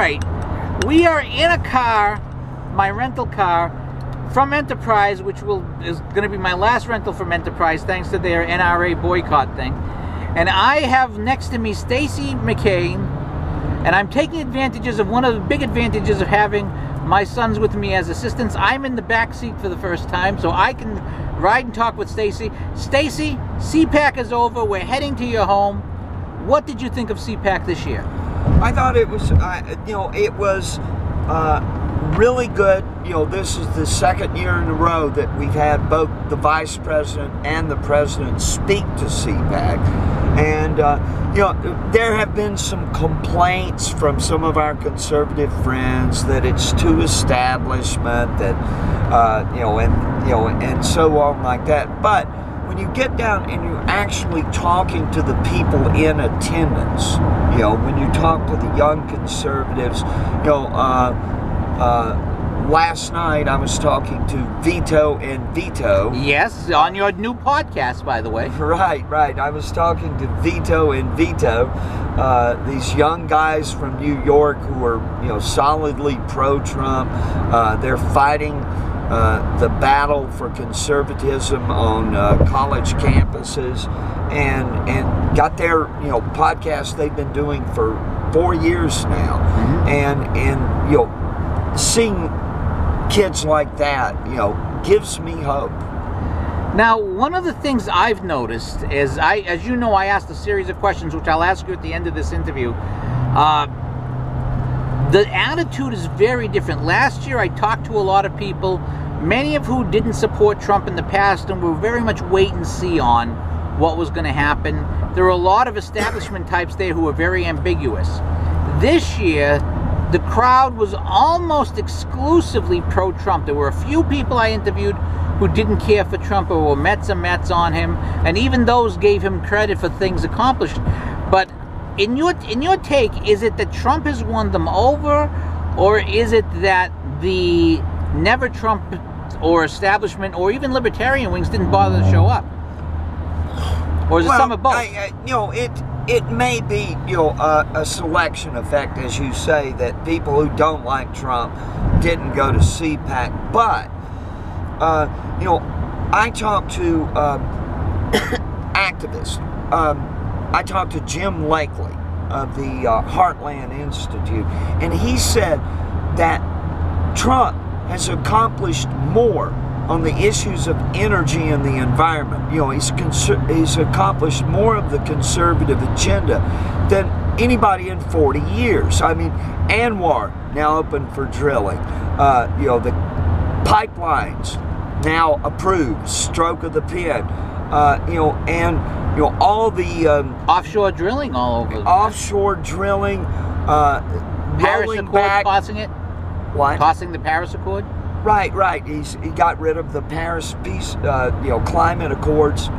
right. We are in a car, my rental car, from Enterprise, which is going to be my last rental from Enterprise, thanks to their NRA boycott thing. And I have next to me Stacy McCain, and I'm taking advantages of one of the big advantages of having my sons with me as assistants. I'm in the back seat for the first time, so I can ride and talk with Stacy. Stacy, CPAC is over. We're heading to your home. What did you think of CPAC this year? I thought it was, it was really good. This is the second year in a row that we've had both the Vice President and the President speak to CPAC. And, there have been some complaints from some of our conservative friends that it's too establishment, that, and so on like that. But when you get down and you're actually talking to the people in attendance, when you talk to the young conservatives, last night I was talking to Vito and Vito. Yes, on your new podcast, by the way. Right. I was talking to Vito and Vito, these young guys from New York who are, solidly pro-Trump. They're fighting the battle for conservatism on college campuses, and got their podcast they've been doing for 4 years now. Mm-hmm. and seeing kids like that gives me hope. Now, one of the things I've noticed is, as you know, I asked a series of questions which I'll ask you at the end of this interview. The attitude is very different. Last year I talked to a lot of people, many of who didn't support Trump in the past and were very much wait and see on what was going to happen. There were a lot of establishment types there who were very ambiguous. This year, the crowd was almost exclusively pro-Trump. There were a few people I interviewed who didn't care for Trump or were Mets on him, and even those gave him credit for things accomplished. But in your take, is it that Trump has won them over, or is it that the never Trump or establishment or even libertarian wings didn't bother to show up? Or is it some of both? It may be, a selection effect, as you say, that people who don't like Trump didn't go to CPAC. But, I talked to activists. I talked to Jim Lakely of the Heartland Institute, and he said that Trump has accomplished more on the issues of energy and the environment. He's accomplished more of the conservative agenda than anybody in 40 years. I mean, Anwar now open for drilling. The pipelines now approved, stroke of the pen. All the offshore drilling all over. Offshore drilling. Paris Accord, tossing it. What? Tossing the Paris Accord. Right. He got rid of the Paris peace, climate accords.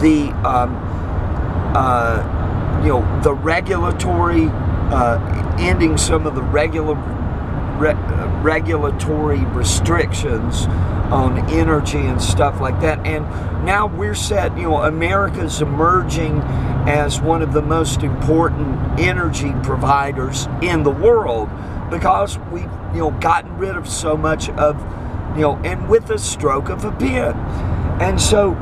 The regulatory, ending some of the regulatory restrictions on energy and stuff like that. And now we're set. America's emerging as one of the most important energy providers in the world, because we've gotten rid of so much of and with a stroke of a pen. And so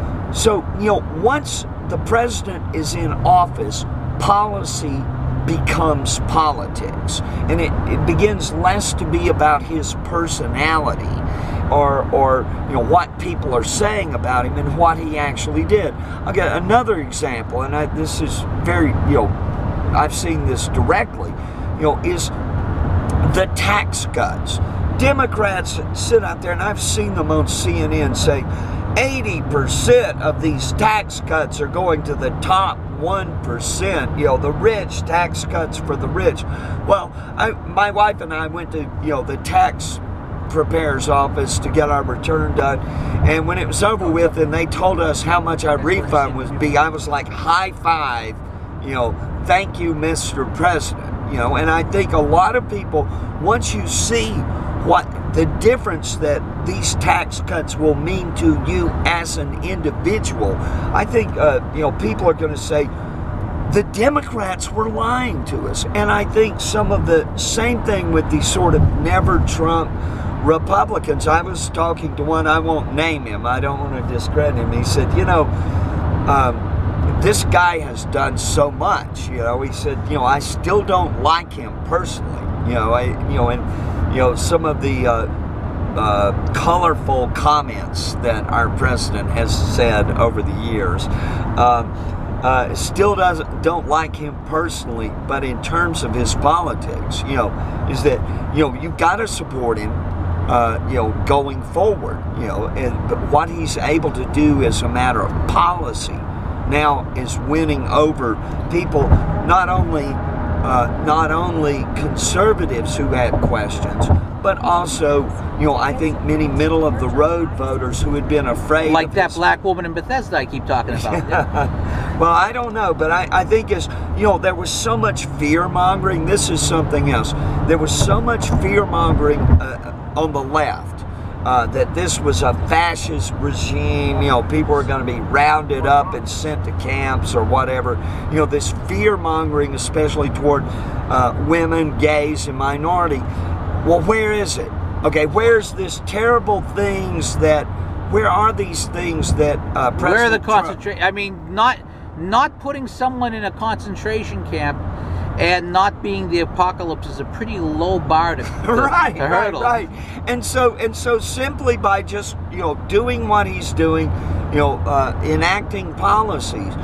once the president is in office, policy becomes politics, and it begins less to be about his personality or what people are saying about him and what he actually did. I'll get another example, and this is very I've seen this directly, is the tax cuts. Democrats sit out there, and I've seen them on CNN say 80% of these tax cuts are going to the top 1%, the rich, tax cuts for the rich. Well, my wife and I went to, the tax preparer's office to get our return done, and when it was over with and they told us how much our refund would be, I was like, high five, thank you, Mr. President. And I think a lot of people, once you see what the difference that these tax cuts will mean to you as an individual, I think, people are going to say, the Democrats were lying to us. And I think some of the same thing with these sort of never Trump Republicans. I was talking to one, I won't name him, I don't want to discredit him. He said, you know, this guy has done so much. You know, he said, you know, I still don't like him personally. You know, some of the colorful comments that our president has said over the years. Still don't like him personally, but in terms of his politics, you know, is that, you know, you've got to support him, you know, going forward, you know, but what he's able to do as a matter of policy now is winning over people, not only conservatives who had questions, but also, you know, I think many middle-of-the-road voters who had been afraid. Like that black woman in Bethesda I keep talking about. Yeah. Well, I don't know, but I think it's, you know, there was so much fear-mongering. This is something else. There was so much fear-mongering on the left that this was a fascist regime. You know, people are going to be rounded up and sent to camps or whatever. You know, this fear-mongering, especially toward women, gays, and minority. Well, where is it? Okay, where's this terrible things that, where are these things that President Where are the Trump, concentration? I mean, not putting someone in a concentration camp and not being the apocalypse is a pretty low bar to hurdle. Right. And so simply by just, you know, doing what he's doing, you know, enacting policies,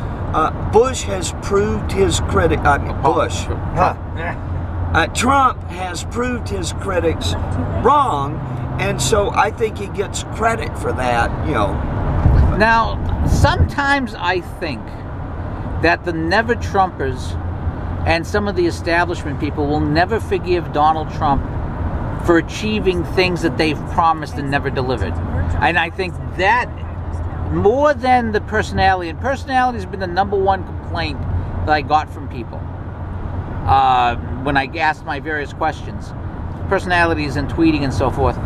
Bush has proved his critic. Trump has proved his critics wrong, and so I think he gets credit for that, you know. Now, sometimes I think that the never Trumpers and some of the establishment people will never forgive Donald Trump for achieving things that they've promised and never delivered. And I think that more than the personality, and personality has been the #1 complaint that I got from people when I asked my various questions, personalities and tweeting and so forth.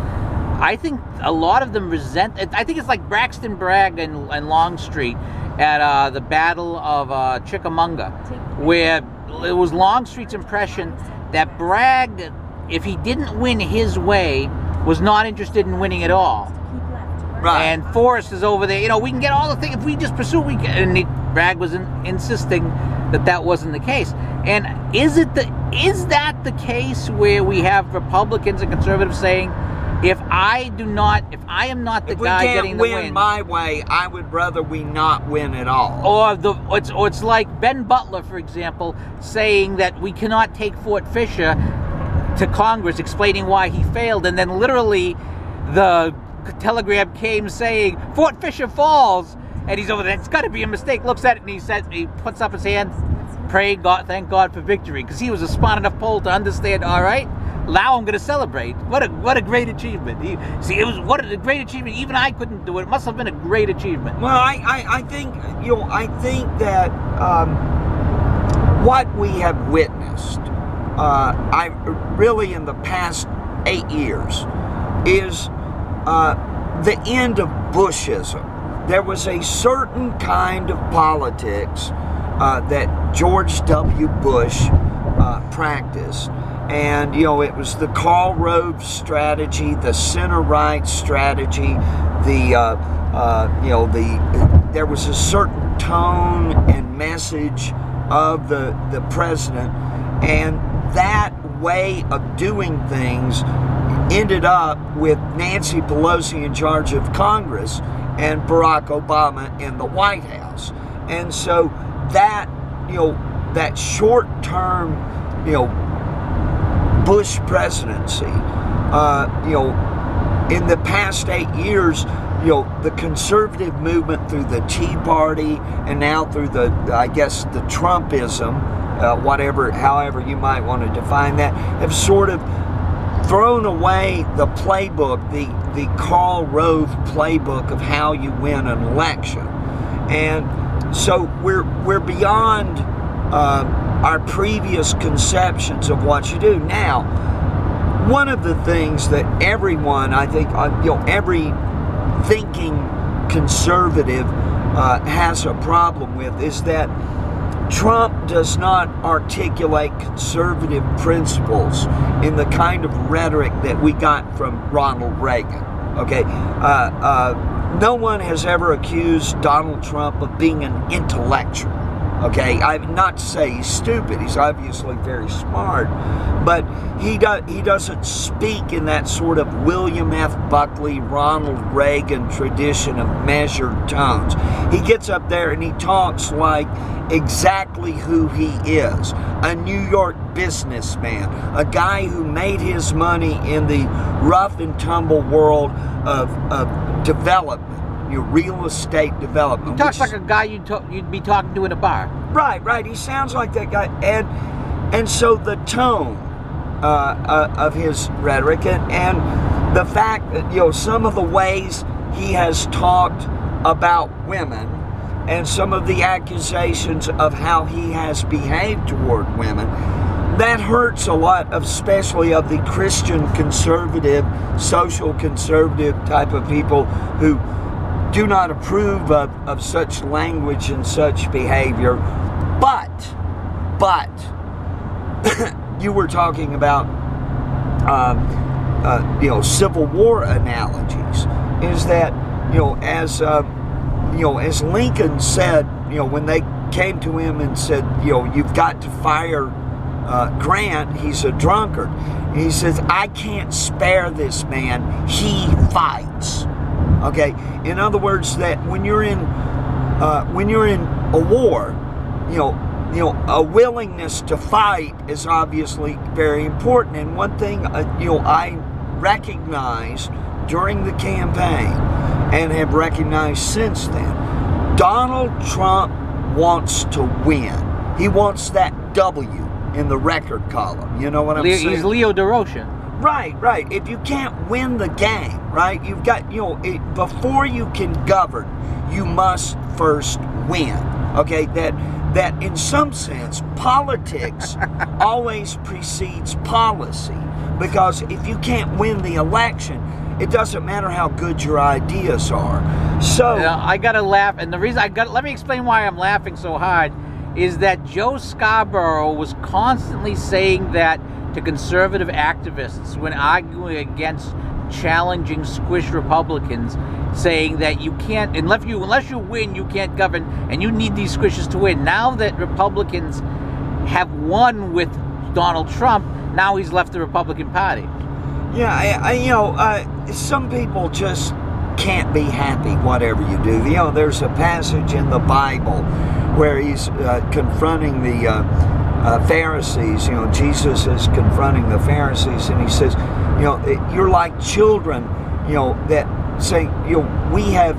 I think a lot of them resent it. I think it's like Braxton Bragg and Longstreet at the Battle of Chickamauga, where it was Longstreet's impression that Bragg, if he didn't win his way, was not interested in winning at all. Right. And Forrest is over there, you know, we can get all the things, if we just pursue, we can. And Bragg was insisting that that wasn't the case. And is that the case where we have Republicans and conservatives saying, if I am not the guy getting the win, if we can't win my way, I would rather we not win at all. Or it's like Ben Butler, for example, saying that we cannot take Fort Fisher to Congress, explaining why he failed, and then literally the telegram came saying Fort Fisher falls, and he's over there. It's got to be a mistake. Looks at it and he puts up his hand, pray God, thank God for victory, because he was a smart enough Pole to understand. All right. Now I'm going to celebrate. What a great achievement! What a great achievement. Even I couldn't do it. It must have been a great achievement. Well, I think, you know, I think that what we have witnessed, I really in the past 8 years, is the end of Bushism. There was a certain kind of politics that George W. Bush practiced. And, you know, it was the Karl Rove strategy, the center-right strategy, there was a certain tone and message of the president, and that way of doing things ended up with Nancy Pelosi in charge of Congress and Barack Obama in the White House. And so that, you know, that short-term, you know, Bush presidency, you know, in the past 8 years, you know, the conservative movement through the Tea Party and now through the, I guess, the Trumpism, however you might want to define that, have sort of thrown away the playbook, the Karl Rove playbook of how you win an election. And so we're beyond our previous conceptions of what you do. Now, one of the things that everyone, I think, you know, every thinking conservative has a problem with is that Trump does not articulate conservative principles in the kind of rhetoric that we got from Ronald Reagan. Okay, no one has ever accused Donald Trump of being an intellectual. Okay, I'm not to say he's stupid. He's obviously very smart, but he doesn't speak in that sort of William F. Buckley, Ronald Reagan tradition of measured tones. He gets up there and he talks like exactly who he is, a New York businessman, a guy who made his money in the rough and tumble world of development. Your real estate development. He talks like a guy you'd be talking to in a bar. Right. He sounds like that guy, and so the tone of his rhetoric and the fact that some of the ways he has talked about women and some of the accusations of how he has behaved toward women, that hurts a lot, especially of the Christian conservative, social conservative type of people who do not approve of such language and such behavior. But you were talking about Civil War analogies. Is that as Lincoln said, when they came to him and said, you've got to fire Grant, he's a drunkard. And he says, I can't spare this man. He fights. Okay, in other words, that when you're in a war, a willingness to fight is obviously very important. And one thing I recognized during the campaign and have recognized since then, Donald Trump wants to win. He wants that W in the record column. You know what I'm saying? He's Leo DeRocha. Right. If you can't win the game, right, you've got, before you can govern, you must first win. Okay, that in some sense, politics always precedes policy, because if you can't win the election, it doesn't matter how good your ideas are. So I gotta laugh, and the reason let me explain why I'm laughing so hard is that Joe Scarborough was constantly saying that to conservative activists when arguing against challenging squish Republicans, saying that you can't, unless you win, you can't govern, and you need these squishes to win. Now that Republicans have won with Donald Trump, now he's left the Republican Party. Yeah, some people just can't be happy whatever you do. There's a passage in the Bible where he's confronting the Pharisees. Jesus is confronting the Pharisees, and he says, you're like children, that say, we have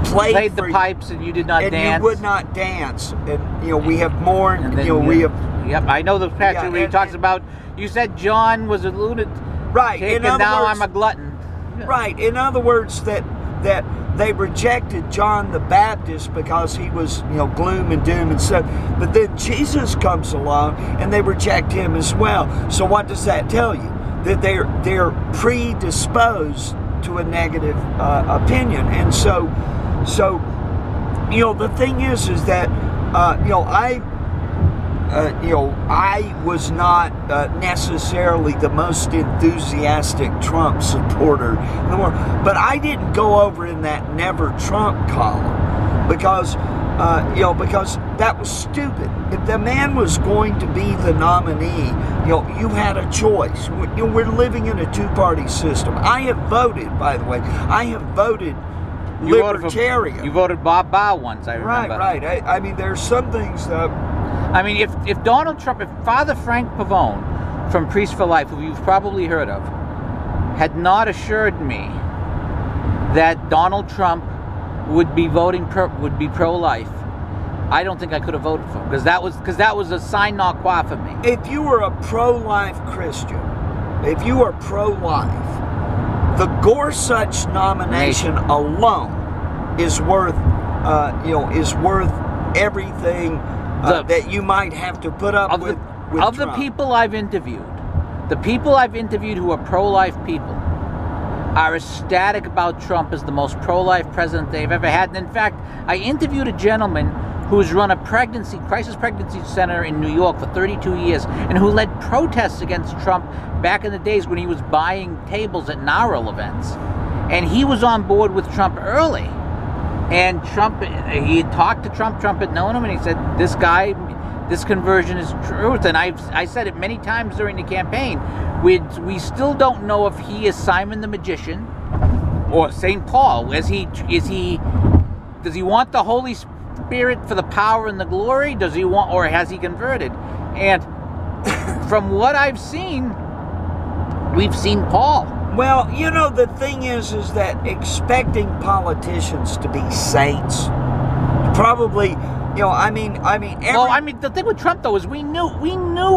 played the pipes and you did not dance. And you would not dance. And, we have mourned, and then, we have... Yep, I know the passage where he talks about, you said John was a lunatic, right, and now I'm a glutton. Yeah. Right, in other words, that they rejected John the Baptist because he was, gloom and doom and stuff. But then Jesus comes along and they reject him as well. So what does that tell you? That they're predisposed to a negative opinion. And so the thing is that I was not necessarily the most enthusiastic Trump supporter in the world, but I didn't go over in that Never Trump column because that was stupid. If the man was going to be the nominee, you had a choice. We're living in a two-party system. I have voted, by the way. I have voted libertarian. You voted Bob Barr once, I remember. Right. I mean, there's some things that... I mean, if Donald Trump, if Father Frank Pavone from Priest for Life, who you've probably heard of, had not assured me that Donald Trump would be pro-life, I don't think I could have voted for him, because that was a sine qua for me. If you were a pro-life Christian, if you are pro-life, the Gorsuch nomination alone is worth everything that you might have to put up with Of Trump. the people I've interviewed, who are pro-life people are ecstatic about Trump as the most pro-life president they've ever had. And in fact, I interviewed a gentleman who's run a crisis pregnancy center in New York for 32 years, and who led protests against Trump back in the days when he was buying tables at NARAL events. And he was on board with Trump early. And Trump, he had talked to Trump, Trump had known him, and he said, this guy, this conversion is truth. And I said it many times during the campaign. We still don't know if he is Simon the Magician or St. Paul. Does he want the Holy Spirit for the power and the glory? Does he want, or has he converted? And from what I've seen, we've seen Paul. Well, you know, the thing is that expecting politicians to be saints, probably, you know, I mean, the thing with Trump though is we knew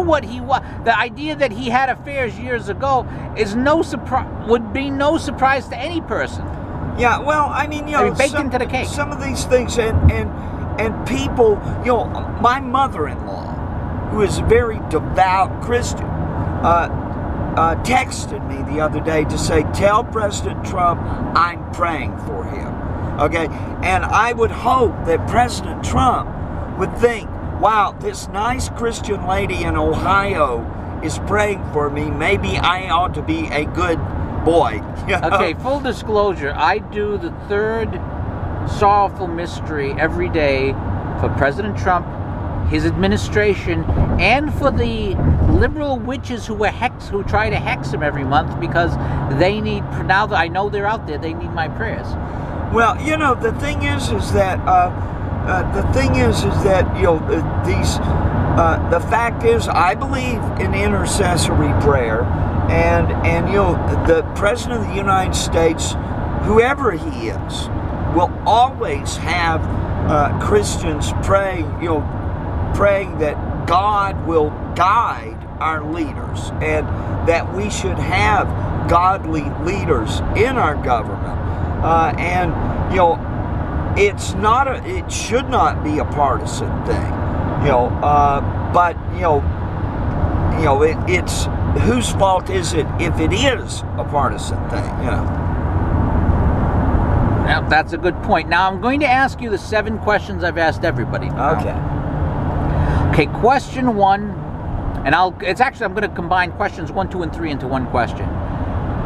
what he was. The idea that he had affairs years ago is would be no surprise to any person. Yeah, well, I mean, you know, baked into the cake. Some of these things, and people, you know, my mother-in-law, who is a very devout Christian, texted me the other day to say, tell President Trump I'm praying for him. Okay? And I would hope that President Trump would think, wow, this nice Christian lady in Ohio is praying for me. Maybe I ought to be a good boy. You know? Okay, full disclosure, I do the third sorrowful mystery every day for President Trump, his administration, and for the liberal witches who try to hex him every month, because they need, now that I know they're out there, they need my prayers. Well, you know, the thing is that you know, the fact is, I believe in intercessory prayer, and you know, the President of the United States, whoever he is, will always have Christians praying that God will guide our leaders, and that we should have godly leaders in our government. And you know, it should not be a partisan thing. You know, but you know, it's whose fault is it if it is a partisan thing? You know. Now, that's a good point. Now I'm going to ask you the 7 questions I've asked everybody. Okay. Okay, question 1, and I'm going to combine questions 1, 2, and 3 into one question.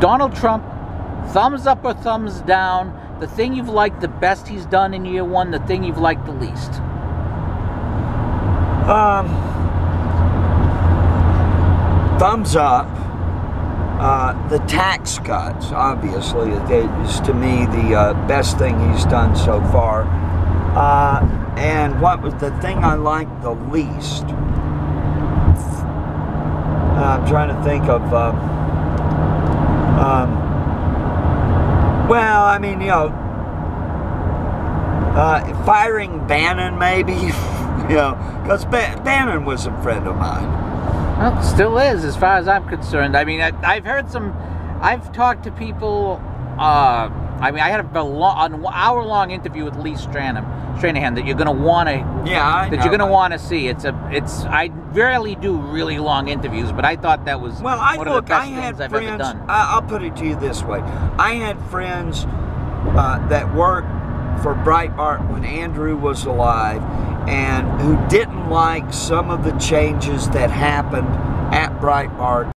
Donald Trump, thumbs up or thumbs down? The thing you've liked the best he's done in year 1, the thing you've liked the least? Thumbs up. The tax cuts, obviously, is to me the best thing he's done so far. And what was the thing I liked the least? I'm trying to think of. Well, I mean, you know, firing Bannon, maybe, you know, because Bannon was a friend of mine. Well, still is, as far as I'm concerned. I mean, I've talked to people. I mean, I had an hour-long interview with Lee Stranahan that you're going to want to. Yeah, you're going to want to see. I rarely do really long interviews, but I thought that was one of the best things I've ever done. I'll put it to you this way: I had friends that worked for Breitbart when Andrew was alive, and who didn't like some of the changes that happened at Breitbart.